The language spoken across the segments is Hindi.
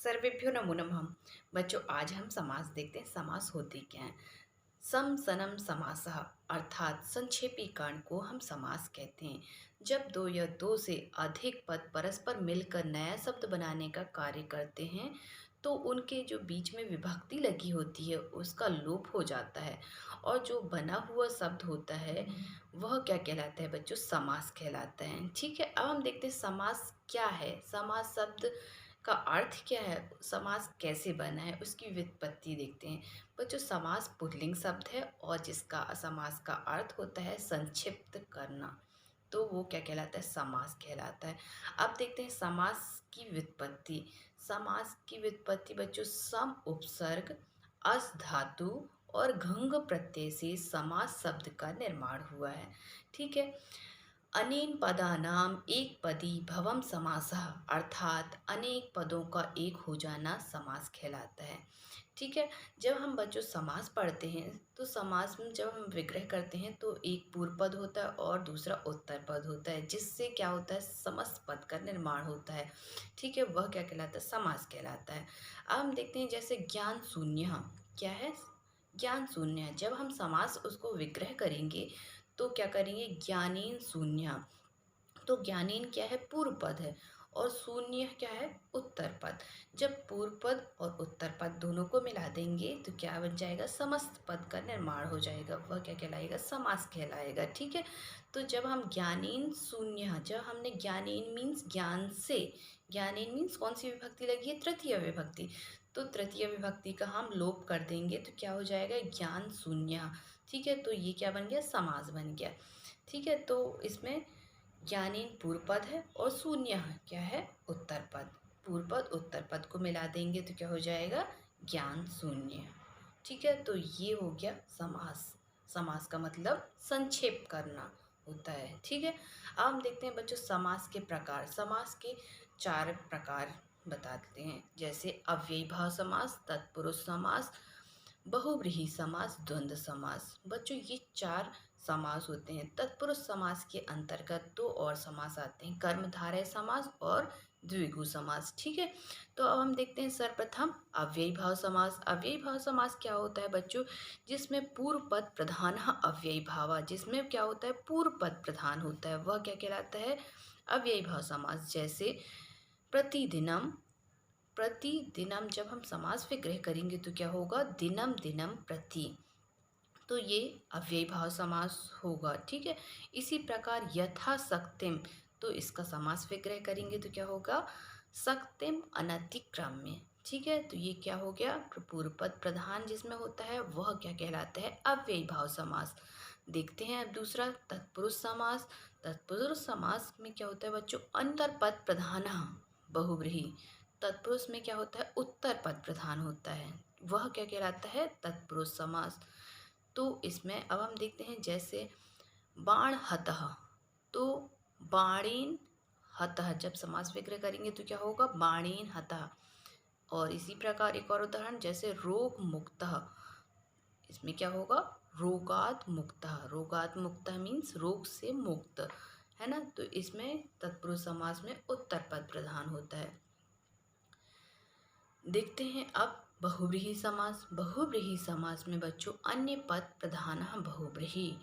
सर्वेभ्यो नमो नमः। बच्चों, आज हम समास देखते हैं। समास होते क्या हैं? सम सनम समासः अर्थात संक्षेपी कर्ण को हम समास कहते हैं। जब दो या दो से अधिक पद परस्पर मिलकर नया शब्द बनाने का कार्य करते हैं तो उनके जो बीच में विभक्ति लगी होती है उसका लोप हो जाता है और जो बना हुआ शब्द होता है वह क्या कहलाता है बच्चों? समास कहलाता है। ठीक है, अब हम देखते हैं समास क्या है। समास शब्द का अर्थ क्या है, समास कैसे बना है, उसकी व्युत्पत्ति देखते हैं। बच्चों, समास पुल्लिंग शब्द है और जिसका समास का अर्थ होता है संक्षिप्त करना, तो वो क्या कहलाता है? समास कहलाता है। अब देखते हैं समास की व्युत्पत्ति। समास की व्युत्पत्ति बच्चों, सम उपसर्ग अस धातु और घंग प्रत्यय से समास शब्द का निर्माण हुआ है। ठीक है, अनेन पदानाम एक पदी भवम समासः अर्थात अनेक पदों का एक हो जाना समास कहलाता है। ठीक है, जब हम बच्चों समास पढ़ते हैं तो समास में जब हम विग्रह करते हैं तो एक पूर्व पद होता है और दूसरा उत्तर पद होता है, जिससे क्या होता है? समस्त पद का निर्माण होता है। ठीक है, वह क्या कहलाता है? समास कहलाता है। अब हम देखते हैं जैसे ज्ञान शून्य। क्या है? ज्ञान शून्य। जब हम समास उसको विग्रह करेंगे तो क्या करेंगे? ज्ञानेन शून्य। तो ज्ञानेन क्या है? पूर्व पद है और शून्य क्या है? उत्तर पद। जब पूर्व पद और उत्तर पद दोनों को मिला देंगे तो क्या बन जाएगा? समस्त पद का निर्माण हो जाएगा, वह क्या कहलाएगा? समास कहलाएगा। ठीक है, तो जब हम ज्ञानेन शून्य, जब हमने ज्ञानेन मीन्स ज्ञान से, ज्ञानेन मीन्स कौन सी विभक्ति लगी है? तृतीय विभक्ति। तो तृतीय विभक्ति का हम लोप कर देंगे तो क्या हो जाएगा? ज्ञान शून्य। ठीक है, तो ये क्या बन गया? समास बन गया। ठीक है, तो इसमें ज्ञानेन पूर्व पद है और शून्य क्या है? उत्तर पद। पूर्व पद उत्तर पद को मिला देंगे तो क्या हो जाएगा? ज्ञान शून्य। ठीक है, तो ये हो गया समास। समास का मतलब संक्षेप करना होता है। ठीक है, अब हम देखते हैं बच्चों समास के प्रकार। समास के चार प्रकार बताते हैं, जैसे अव्ययीभाव समास, तत्पुरुष समास, बहुव्रीहि समास, द्वंद्व समास। बच्चों, ये चार समास होते हैं। तत्पुरुष समास के अंतर्गत दो और समास आते हैं, कर्मधारय समास और द्विगु समास। ठीक है, तो अब हम देखते हैं सर्वप्रथम अव्ययीभाव समास। अव्ययीभाव समास क्या होता है बच्चों? जिसमें पूर्व पद प्रधान अव्ययीभाव, जिसमें क्या होता है? पूर्व पद प्रधान होता है, वह क्या कहलाता है? अव्ययीभाव समास। जैसे प्रतिदिनम। प्रतिदिनम जब हम समास विग्रह करेंगे तो क्या होगा? दिनम दिनम प्रति, तो ये अव्ययीभाव समास होगा। ठीक है, इसी प्रकार यथाशक्तिम, तो इसका समास विग्रह करेंगे तो क्या होगा? शक्तिम अनतिक्रम्य। ठीक है, तो ये क्या हो गया? पूर्व पद प्रधान जिसमें होता है वह क्या कहलाता है? अव्ययीभाव समास। देखते हैं अब दूसरा तत्पुरुष समास। तत्पुरुष समास में क्या होता है बच्चों? अंतर पद प्रधान बहुव्रीहि। तत्पुरुष में क्या होता है? उत्तर पद प्रधान होता है, वह क्या कहलाता है? तत्पुरुष समास। तो इसमें अब हम देखते हैं जैसे बाण हतः, तो बाणेन हतः जब समास विग्रह करेंगे तो क्या होगा? बाणेन हतः। और इसी प्रकार एक और उदाहरण, जैसे रोग मुक्तः, इसमें क्या होगा? रोगात मुक्तः। रोगात मुक्तः मीन्स रोग से मुक्त, है ना? तो इसमें तत्पुरुष समास में उत्तर पद प्रधान होता है। देखते हैं अब बहुव्रीहि समास। बहुव्रीहि समास में बच्चों अन्य पद प्रधान बहुव्रीहि,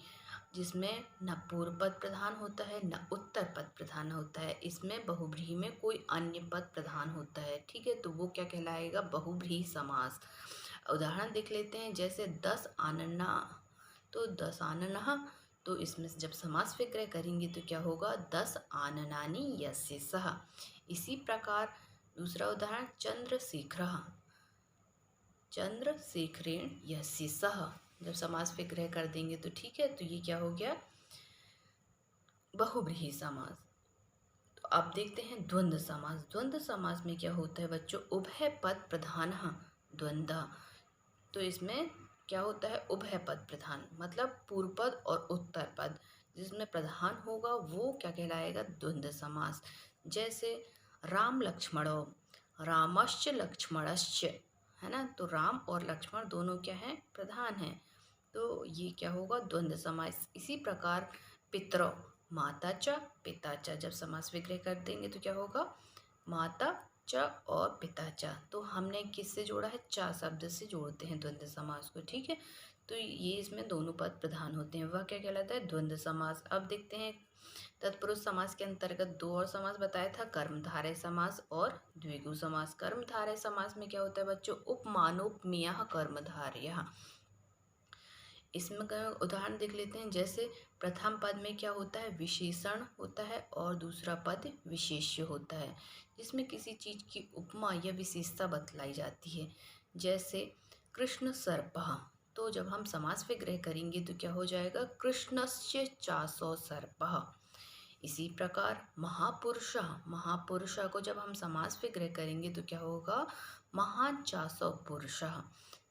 जिसमें न पूर्व पद प्रधान होता है न उत्तर पद प्रधान होता है। इसमें बहुव्रीहि में कोई अन्य पद प्रधान होता है। ठीक है, तो वो क्या कहलाएगा? बहुव्रीहि समास। उदाहरण देख लेते हैं, जैसे दस आनना, तो दस आनना, तो इसमें जब समास विग्रह करेंगे तो क्या होगा? दस आननानि यस्य सः। इसी प्रकार दूसरा उदाहरण, चंद्रशेखरः, चंद्रशेखरेण यस्य सः। जब समास विग्रह कर देंगे तो ठीक है, तो ये क्या हो गया? बहुव्रीहि समास। तो अब देखते हैं द्वंद्व समास। द्वंद्व समास में क्या होता है बच्चों? उभय पद प्रधान द्वंद्व, तो इसमें क्या होता है? उभय पद प्रधान, मतलब पूर्व पद और उत्तर पद जिसमें प्रधान होगा वो क्या कहलाएगा? द्वंद्व समास। जैसे राम लक्ष्मणो, रामश्च लक्ष्मणश्च, है ना? तो राम और लक्ष्मण दोनों क्या हैं? प्रधान हैं, तो ये क्या होगा? द्वंद्व समास। इसी प्रकार पितरो, माता च पिता च, जब समास विग्रह कर देंगे तो क्या होगा? माता च और पिता च, तो हमने किससे जोड़ा है, च शब्द से जोड़ते हैं द्वंद्व समास को, ठीक है। तो ये इसमें दोनों पद प्रधान होते हैं, वह क्या कहलाता है, द्वंद्व समास। अब देखते हैं तत्पुरुष समास के अंतर्गत दो और समास बताया था, कर्मधारय समास और द्विगु समास। कर्मधारय समास में क्या होता है बच्चों, उपमानोपमेयः कर्मधारयः। इसमें का उदाहरण देख लेते हैं, जैसे प्रथम पद में क्या होता है, विशेषण होता है और दूसरा पद विशेष्य होता है, जिसमें किसी चीज की उपमा या विशेषता बतलाई जाती है। जैसे कृष्ण सर्पः, तो जब हम समास विग्रह करेंगे तो क्या हो जाएगा, कृष्णस्य चासो सर्पः। इसी प्रकार महापुरुषः, महापुरुषः को जब हम समास विग्रह करेंगे तो क्या होगा, महान चासो पुरुषः।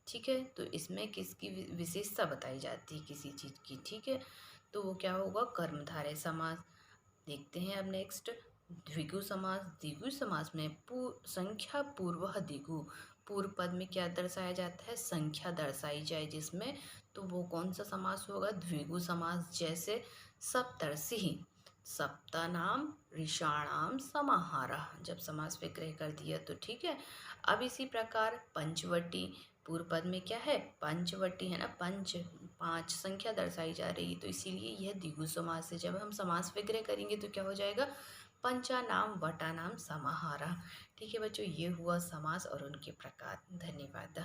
ठीक है, तो इसमें किसकी विशेषता बताई जाती है किसी चीज़ की, ठीक है, तो वो क्या होगा, कर्मधारय समास। देखते हैं अब नेक्स्ट, द्विगु समास। द्विगु समास में संख्या पूर्व दिगु, पूर्व पद में क्या दर्शाया जाता है, संख्या दर्शाई जाए जिसमें, तो वो कौन सा समास होगा, द्विगु समास। जैसे सप्तर्षि, सप्तानाम ऋषाणाम समाहारः, जब समास विग्रह कर दिया तो ठीक है। अब इसी प्रकार पंचवटी, पूर्व पद में क्या है, पंचवटी है ना, पंच पांच संख्या दर्शाई जा रही है, तो इसीलिए यह द्विगु समास है। जब हम समास विग्रह करेंगे तो क्या हो जाएगा, पंचानाम वटानाम समाहारः। ठीक है बच्चों, ये हुआ समास और उनके प्रकार। धन्यवाद।